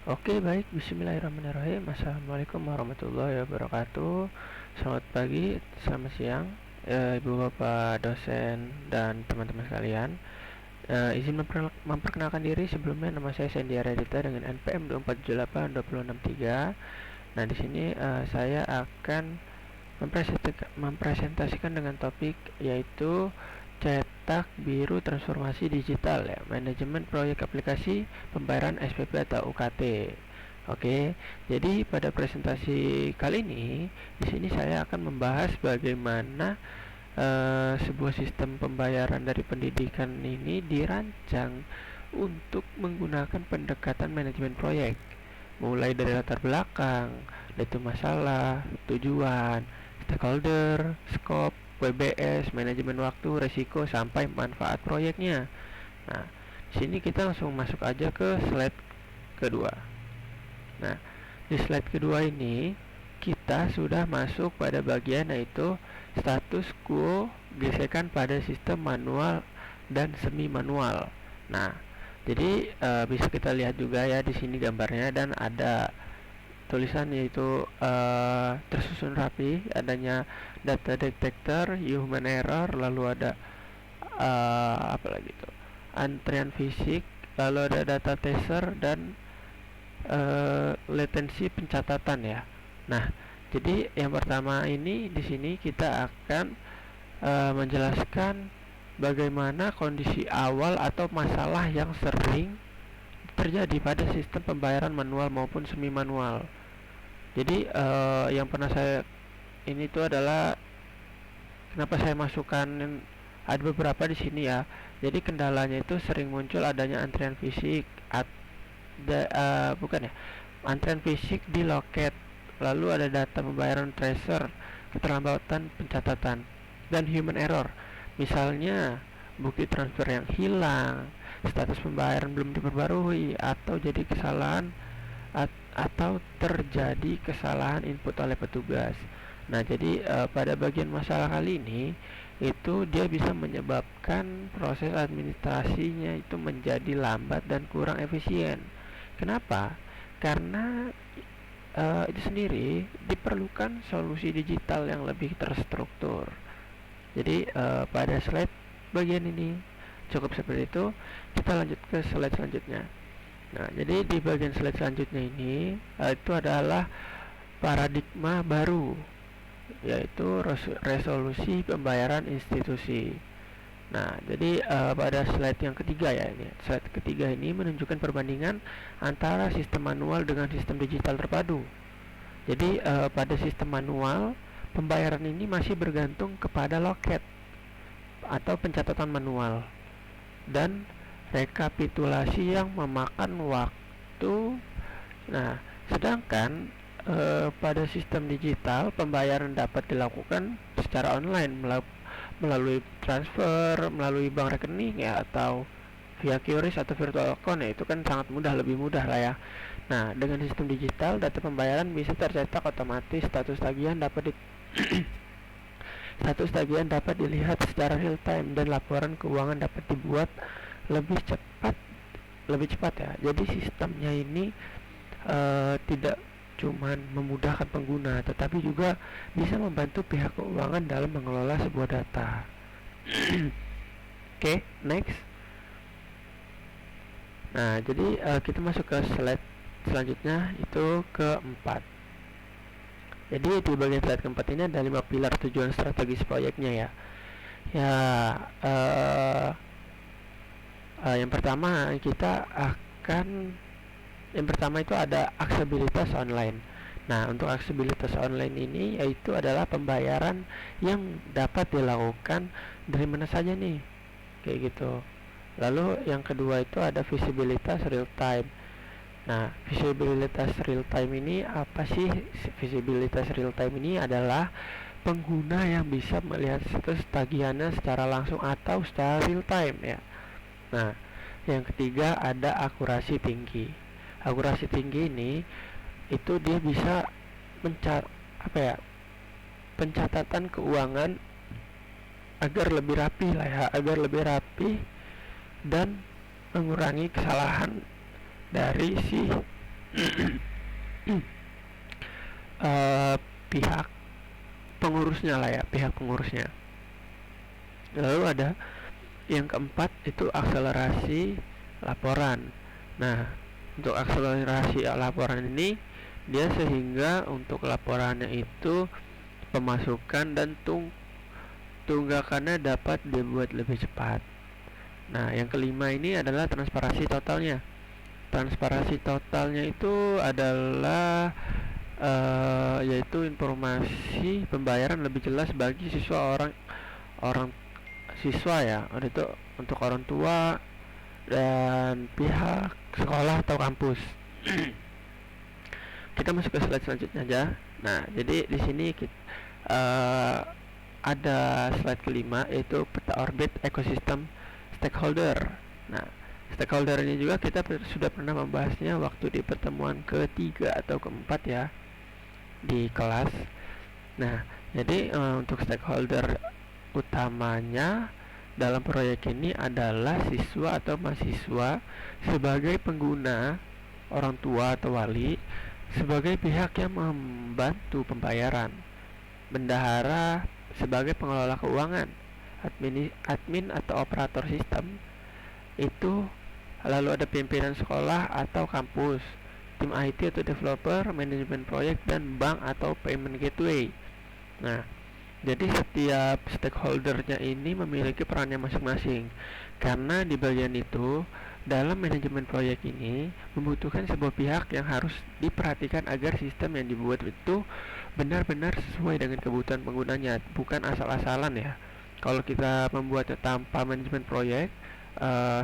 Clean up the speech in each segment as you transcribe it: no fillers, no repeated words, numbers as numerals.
Oke, baik. Bismillahirrahmanirrahim. Assalamualaikum warahmatullahi wabarakatuh. Selamat pagi, selamat siang, ibu bapak dosen dan teman-teman sekalian. Izin memperkenalkan diri sebelumnya. Nama saya Sandy Aradita dengan NPM 2478263. Nah, di sini saya akan mempresentasikan dengan topik yaitu cetak biru transformasi digital, ya, manajemen proyek aplikasi pembayaran SPP atau UKT. Oke, jadi pada presentasi kali ini di sini saya akan membahas bagaimana sebuah sistem pembayaran dari pendidikan ini dirancang untuk menggunakan pendekatan manajemen proyek, mulai dari latar belakang, itu masalah, tujuan, stakeholder, scope, WBS, manajemen waktu, resiko, sampai manfaat proyeknya. Nah, di sini kita langsung masuk aja ke slide kedua. Nah, di slide kedua ini kita sudah masuk pada bagian yaitu status quo gesekan pada sistem manual dan semi manual. Nah, jadi bisa kita lihat juga ya di sini gambarnya, dan ada tulisan yaitu tersusun rapi, adanya data detector, human error, lalu ada apa lagi itu, antrian fisik, lalu ada data tracer dan latensi pencatatan, ya. Nah, jadi yang pertama ini di sini kita akan menjelaskan bagaimana kondisi awal atau masalah yang sering terjadi pada sistem pembayaran manual maupun semi manual. Jadi yang pernah saya ini tuh adalah kenapa saya masukkan ada beberapa di sini, ya. Jadi kendalanya itu sering muncul adanya antrian fisik, bukan ya, antrian fisik di loket, lalu ada data pembayaran tracer, keterlambatan pencatatan, dan human error. Misalnya bukti transfer yang hilang, status pembayaran belum diperbarui, atau jadi kesalahan atau terjadi kesalahan input oleh petugas. Nah, jadi pada bagian masalah kali ini itu dia bisa menyebabkan proses administrasinya itu menjadi lambat dan kurang efisien. Kenapa? Karena itu sendiri diperlukan solusi digital yang lebih terstruktur. Jadi pada slide bagian ini cukup seperti itu. Kita lanjut ke slide selanjutnya. Nah, jadi di bagian slide selanjutnya ini itu adalah paradigma baru, yaitu resolusi pembayaran institusi. Nah, jadi pada slide yang ketiga, ya, ini slide ketiga ini menunjukkan perbandingan antara sistem manual dengan sistem digital terpadu. Jadi pada sistem manual, pembayaran ini masih bergantung kepada loket atau pencatatan manual dan rekapitulasi yang memakan waktu. Nah, sedangkan pada sistem digital, pembayaran dapat dilakukan secara online melalui transfer, melalui bank rekening, ya, atau via QRIS atau virtual account, ya, itu kan sangat mudah, lebih mudah lah, ya. Nah, dengan sistem digital, data pembayaran bisa tercetak otomatis, status tagihan dapat dilihat secara real time, dan laporan keuangan dapat dibuat lebih cepat, ya. Jadi sistemnya ini tidak cuman memudahkan pengguna, tetapi juga bisa membantu pihak keuangan dalam mengelola sebuah data. Oke, next. Nah, jadi kita masuk ke slide selanjutnya, itu keempat. Jadi di bagian slide keempat ini ada 5 pilar tujuan strategis proyeknya, ya. Ya, yang pertama itu ada aksesibilitas online. Nah, untuk aksesibilitas online ini yaitu adalah pembayaran yang dapat dilakukan dari mana saja nih, kayak gitu. Lalu yang kedua itu ada visibilitas real time. Nah, visibilitas real time ini apa sih? Visibilitas real time ini adalah pengguna yang bisa melihat status tagihannya secara langsung atau secara real time, ya. Nah, yang ketiga ada akurasi tinggi. Akurasi tinggi ini itu dia bisa pencatatan keuangan agar lebih rapi lah, ya, agar lebih rapi dan mengurangi kesalahan dari si eh, pihak pengurusnya lah ya, pihak pengurusnya. Lalu ada yang keempat itu akselerasi laporan. Nah, untuk akselerasi laporan ini dia sehingga untuk laporannya itu pemasukan dan tunggakannya dapat dibuat lebih cepat. Nah, yang kelima ini adalah transparansi totalnya. Transparansi totalnya itu adalah yaitu informasi pembayaran lebih jelas bagi orang orang siswa ya, itu untuk orang tua dan pihak sekolah atau kampus. Kita masuk ke slide selanjutnya aja. Nah, jadi di sini uh, ada slide kelima yaitu peta orbit ekosistem stakeholder. Nah, stakeholder ini juga kita sudah pernah membahasnya waktu di pertemuan ketiga atau keempat ya di kelas. Nah, jadi untuk stakeholder utamanya dalam proyek ini adalah siswa atau mahasiswa sebagai pengguna, orang tua atau wali sebagai pihak yang membantu pembayaran, bendahara sebagai pengelola keuangan, admin atau operator sistem itu, lalu ada pimpinan sekolah atau kampus, tim IT atau developer, manajemen proyek, dan bank atau payment gateway. Nah, jadi setiap stakeholdernya ini memiliki perannya masing-masing. Karena di bagian itu, dalam manajemen proyek ini membutuhkan sebuah pihak yang harus diperhatikan agar sistem yang dibuat itu benar-benar sesuai dengan kebutuhan penggunanya, bukan asal-asalan ya. Kalau kita membuatnya tanpa manajemen proyek,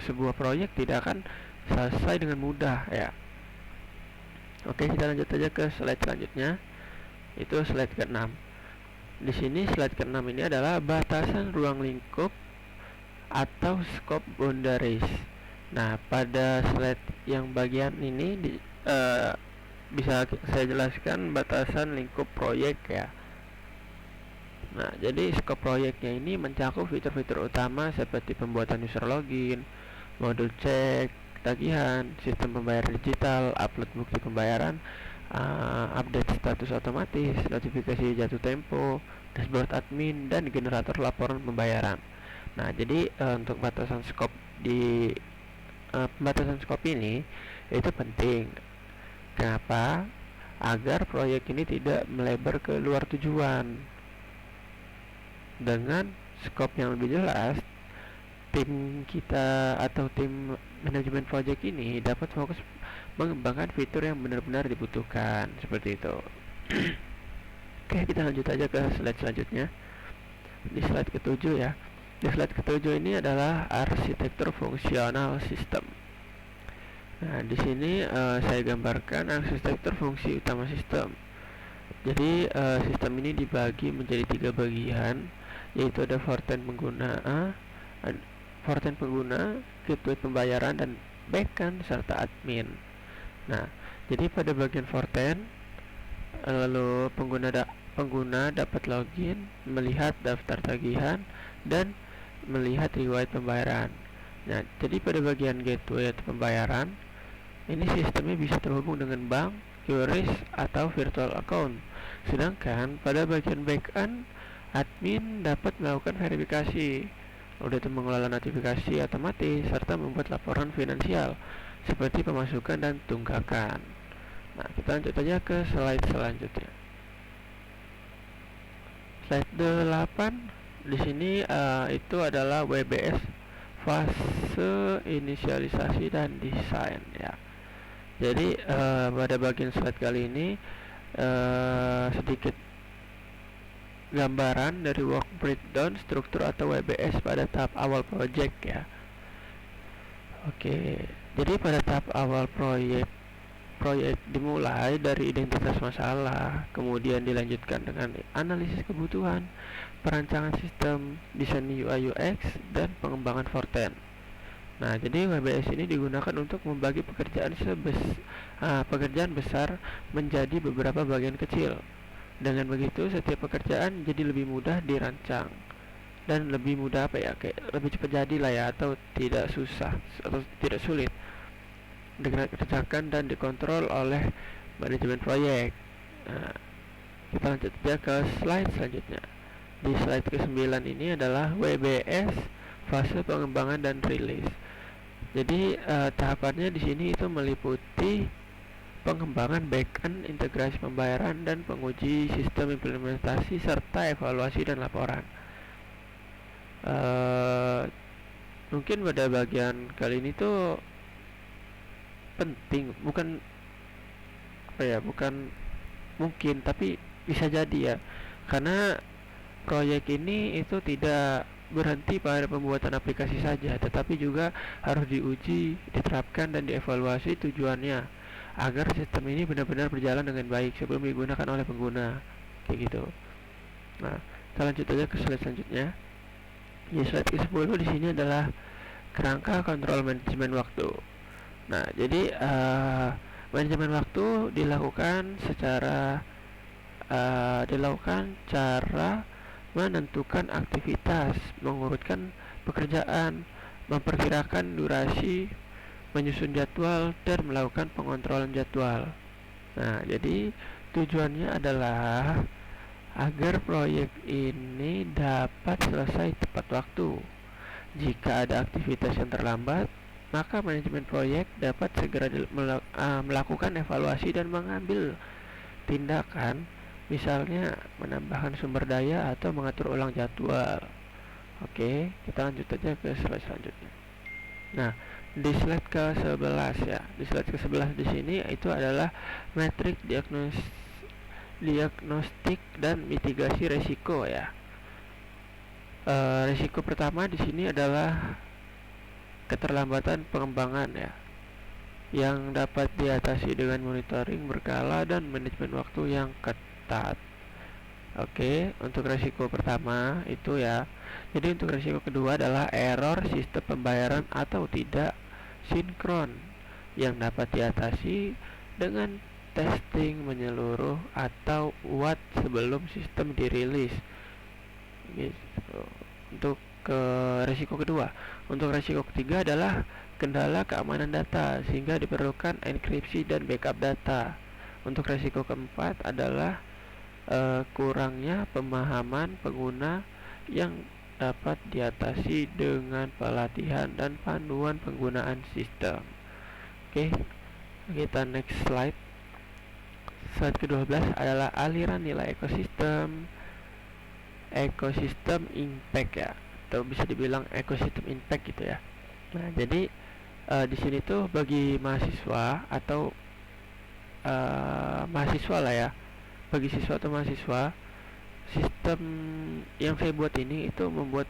sebuah proyek tidak akan selesai dengan mudah ya. Oke, kita lanjut aja ke slide selanjutnya. Itu slide ke-6. Di sini slide ke-6 ini adalah batasan ruang lingkup atau scope boundaries. Nah, pada slide yang bagian ini bisa saya jelaskan batasan lingkup proyek ya. Nah, jadi scope proyeknya ini mencakup fitur-fitur utama seperti pembuatan user login, modul cek, tagihan, sistem pembayaran digital, upload bukti pembayaran, update status otomatis, notifikasi jatuh tempo, dashboard admin, dan generator laporan pembayaran. Nah, jadi untuk batasan skop di pembatasan skop ini itu penting. Kenapa? Agar proyek ini tidak melebar ke luar tujuan. Dengan skop yang lebih jelas, tim kita atau tim manajemen project ini dapat fokus mengembangkan fitur yang benar-benar dibutuhkan, seperti itu. Oke, kita lanjut aja ke slide selanjutnya. Di slide ke-7 ya. Di slide ke-7 ini adalah arsitektur fungsional sistem. Nah, di sini saya gambarkan arsitektur fungsi utama sistem. Jadi sistem ini dibagi menjadi 3 bagian, yaitu ada forten pengguna, gateway pembayaran, dan backend serta admin. Nah, jadi pada bagian forten, lalu pengguna dapat login, melihat daftar tagihan, dan melihat riwayat pembayaran. Nah, jadi pada bagian gateway atau pembayaran, ini sistemnya bisa terhubung dengan bank, QRIS, atau virtual account. Sedangkan pada bagian backend, admin dapat melakukan verifikasi, udah itu mengelola notifikasi otomatis, serta membuat laporan finansial seperti pemasukan dan tunggakan. Nah, kita lanjut aja ke slide selanjutnya. Slide 8 di sini itu adalah WBS fase inisialisasi dan desain ya. Jadi pada bagian slide kali ini sedikit gambaran dari work breakdown struktur atau WBS pada tahap awal project ya. Oke, jadi pada tahap awal proyek dimulai dari identitas masalah, kemudian dilanjutkan dengan analisis kebutuhan, perancangan sistem, desain UI UX, dan pengembangan forten. Nah, jadi WBS ini digunakan untuk membagi pekerjaan besar menjadi beberapa bagian kecil. Dengan begitu, setiap pekerjaan jadi lebih mudah dirancang dan lebih mudah kayak lebih cepat jadi lah ya, atau tidak susah atau tidak sulit. dikerjakan dan dikontrol oleh manajemen proyek. Nah, kita lanjut aja ke slide selanjutnya. Di slide ke-9 ini adalah WBS, fase pengembangan dan rilis. Jadi tahapannya di sini itu meliputi pengembangan backend, integrasi pembayaran, dan penguji sistem implementasi serta evaluasi dan laporan. Mungkin pada bagian kali ini tuh penting, bukan mungkin, tapi bisa jadi ya, karena proyek ini itu tidak berhenti pada pembuatan aplikasi saja, tetapi juga harus diuji, diterapkan, dan dievaluasi tujuannya agar sistem ini benar-benar berjalan dengan baik sebelum digunakan oleh pengguna, kayak gitu. Nah, kita lanjut aja ke slide selanjutnya. Di slide ke-10 di sini adalah kerangka kontrol manajemen waktu. Nah, jadi manajemen waktu dilakukan cara menentukan aktivitas, mengurutkan pekerjaan, memperkirakan durasi, menyusun jadwal, dan melakukan pengontrolan jadwal. Nah, jadi tujuannya adalah agar proyek ini dapat selesai tepat waktu. Jika ada aktivitas yang terlambat, maka manajemen proyek dapat segera melakukan evaluasi dan mengambil tindakan, misalnya menambahkan sumber daya atau mengatur ulang jadwal. Oke, kita lanjut aja ke slide selanjutnya. Nah, di slide ke-11 ya. Di slide ke-11 di sini itu adalah metrik diagnostik dan mitigasi resiko ya. Risiko pertama di sini adalah keterlambatan pengembangan ya, yang dapat diatasi dengan monitoring berkala dan manajemen waktu yang ketat. Oke, untuk risiko pertama itu ya. Jadi untuk risiko kedua adalah error sistem pembayaran atau tidak sinkron, yang dapat diatasi dengan testing menyeluruh atau UAT sebelum sistem dirilis. Gitu. Untuk risiko kedua. Untuk risiko ketiga adalah kendala keamanan data, sehingga diperlukan enkripsi dan backup data. Untuk risiko keempat adalah kurangnya pemahaman pengguna, yang dapat diatasi dengan pelatihan dan panduan penggunaan sistem. Oke, kita next slide. Slide ke-12 adalah aliran nilai ekosistem impact ya, atau bisa dibilang ekosistem impact gitu ya. Nah, jadi di sini tuh bagi mahasiswa atau mahasiswa lah ya, bagi siswa atau mahasiswa, sistem yang saya buat ini itu membuat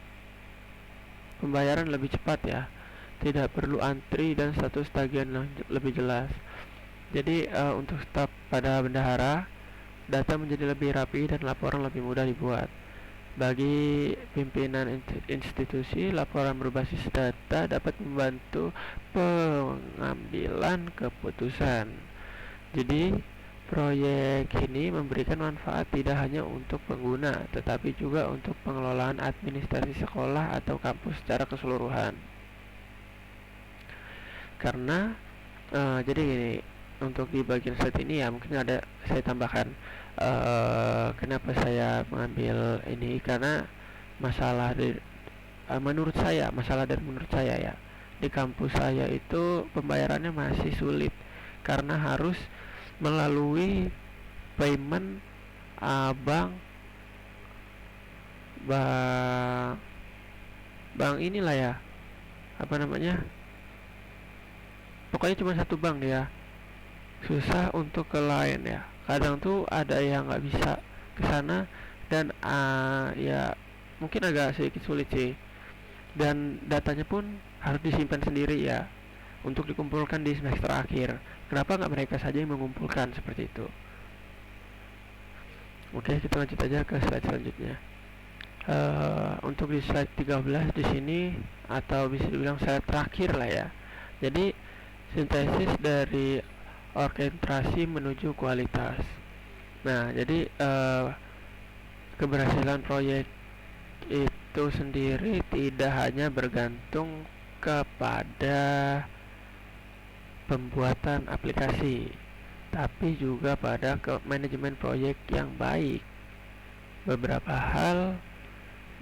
pembayaran lebih cepat ya, tidak perlu antri dan status tagihan lebih jelas. Jadi untuk staf pada bendahara, data menjadi lebih rapi dan laporan lebih mudah dibuat. Bagi pimpinan institusi, laporan berbasis data dapat membantu pengambilan keputusan. Jadi proyek ini memberikan manfaat tidak hanya untuk pengguna, tetapi juga untuk pengelolaan administrasi sekolah atau kampus secara keseluruhan. Karena jadi gini, untuk di bagian slide ini ya mungkin ada saya tambahkan kenapa saya mengambil ini, karena menurut saya ya, di kampus saya itu pembayarannya masih sulit karena harus melalui payment bank inilah ya, apa namanya, pokoknya cuma satu bank ya, susah untuk ke lain ya. Kadang tuh ada yang nggak bisa ke sana, dan ya mungkin agak sedikit sulit sih, dan datanya pun harus disimpan sendiri ya untuk dikumpulkan di semester akhir. Kenapa nggak mereka saja yang mengumpulkan seperti itu? Oke, kita lanjut aja ke slide selanjutnya. Untuk di slide 13 di sini, atau bisa dibilang slide terakhir lah ya. Jadi sintesis dari orkestrasi menuju kualitas. Nah, jadi keberhasilan proyek itu sendiri tidak hanya bergantung kepada pembuatan aplikasi, tapi juga pada manajemen proyek yang baik. Beberapa hal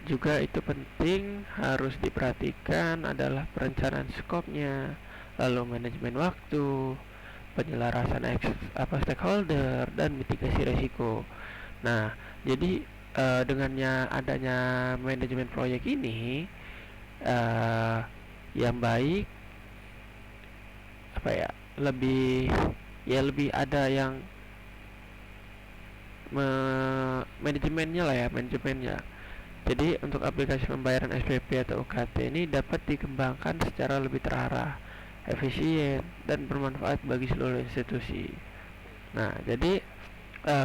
juga itu penting harus diperhatikan adalah perencanaan skopnya, lalu manajemen waktu, penyelarasan stakeholder, dan mitigasi risiko. Nah, jadi dengannya adanya manajemen proyek ini yang baik, apa ya, lebih ada yang manajemennya lah ya, manajemennya. Jadi untuk aplikasi pembayaran SPP atau UKT ini dapat dikembangkan secara lebih terarah, efisien, dan bermanfaat bagi seluruh institusi. Nah, jadi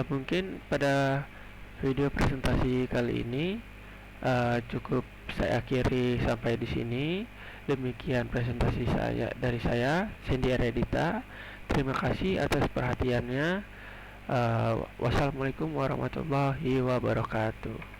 mungkin pada video presentasi kali ini cukup saya akhiri sampai di sini. Demikian presentasi saya, Cindy Eredita. Terima kasih atas perhatiannya. Wassalamualaikum warahmatullahi wabarakatuh.